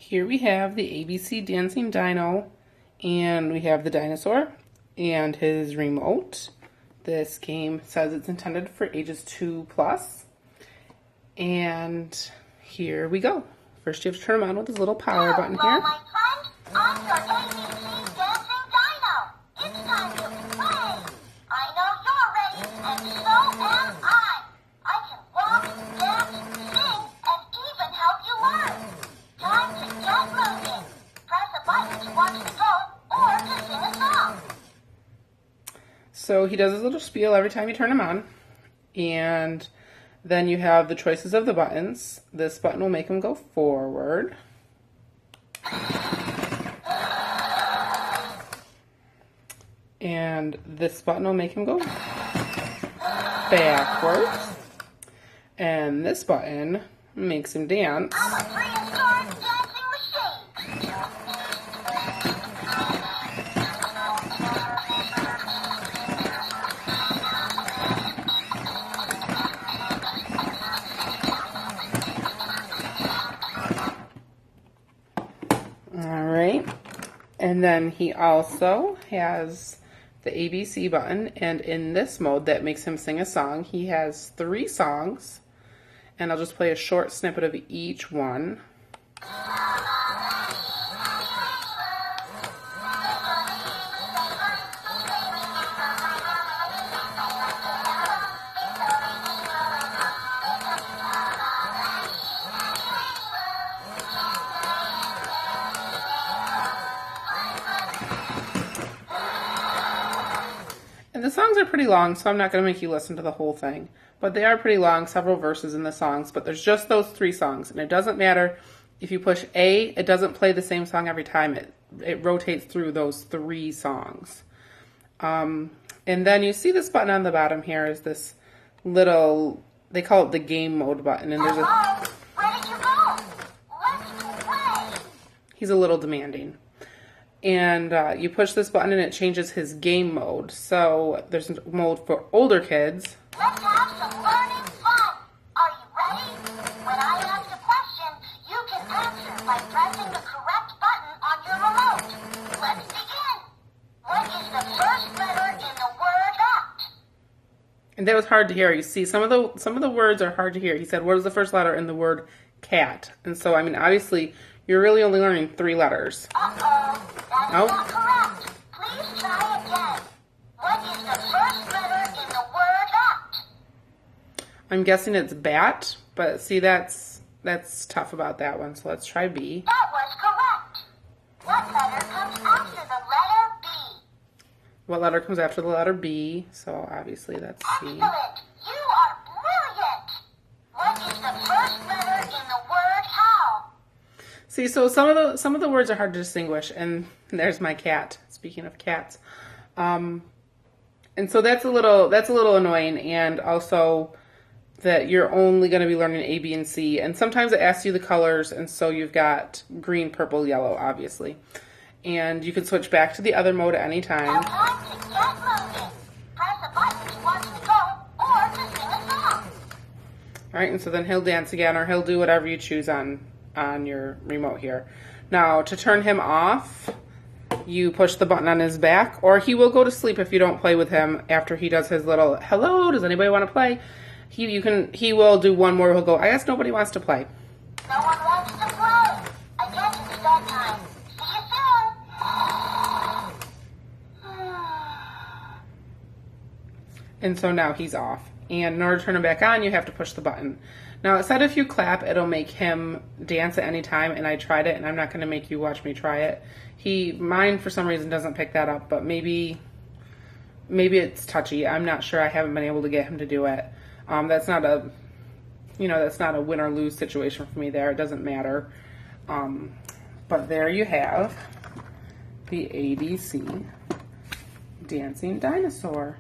Here we have the ABC Dancing Dino, and we have the dinosaur and his remote. This game says it's intended for ages 2+. And here we go. First you have to turn him on with this little power button here. My friend, I'm your ABC Dancing Dino. It's time to play. I know you're ready, and so am I. I can walk, dance, sing, and even help you learn. Time to get moving. Press a button to watch the go or to sing a song. So he does his little spiel every time you turn him on. And then you have the choices of the buttons. This button will make him go forward. And this button will make him go backwards. And this button makes him dance. I'm a prehistoric dancing machine. Alright, and then he also has the ABC button, and in this mode that makes him sing a song. He has 3 songs, and I'll just play a short snippet of each one. And the songs are pretty long, so I'm not going to make you listen to the whole thing. But they are pretty long, several verses in the songs, but there's just those 3 songs. And it doesn't matter if you push A, it doesn't play the same song every time. It rotates through those 3 songs. And then you see this button on the bottom here is this little, they call it the game mode button. And there's Hello? Where did you go? Let's play. he's a little demanding. And you push this button and it changes his game mode. So there's a mode for older kids. Let's have some learning fun. Are you ready? When I ask a question, you can answer by pressing the correct button on your remote. Let's begin. What is the first letter in the word act? And that was hard to hear. You see, some of the words are hard to hear. He said, what is the first letter in the word cat? And so, I mean, obviously, you're really only learning 3 letters. Uh-oh, that's Nope. not correct. Please try again. What is the first letter in the word act? I'm guessing it's bat, but see, that's tough about that one. So let's try B. That was correct. What letter comes after the letter B? What letter comes after the letter B? So obviously that's C. Excellent. You are brilliant. What is the first letter in the word how? See, so some of the words are hard to distinguish, and there's my cat. Speaking of cats, and so that's a little annoying, and also that you're only going to be learning A, B, and C, and sometimes it asks you the colors, and so you've got green, purple, yellow, obviously, and you can switch back to the other mode at any time. Now time to get moving. Press a button to watch the go or to sing a song. All right, and so then he'll dance again, or he'll do whatever you choose on your remote here. Now, to turn him off, you push the button on his back, or he will go to sleep if you don't play with him after he does his little, hello, does anybody want to play? He will do one more, he'll go, I guess nobody wants to play. No one wants to play. I guess it's bedtime. See you soon. And so now he's off. And in order to turn him back on, you have to push the button. Now, it said if you clap, it'll make him dance at any time, and I tried it, and I'm not going to make you watch me try it. Mine, for some reason, doesn't pick that up, but maybe it's touchy. I'm not sure. I haven't been able to get him to do it. That's not a win or lose situation for me there. It doesn't matter. But there you have the ABC Dancing Dinosaur.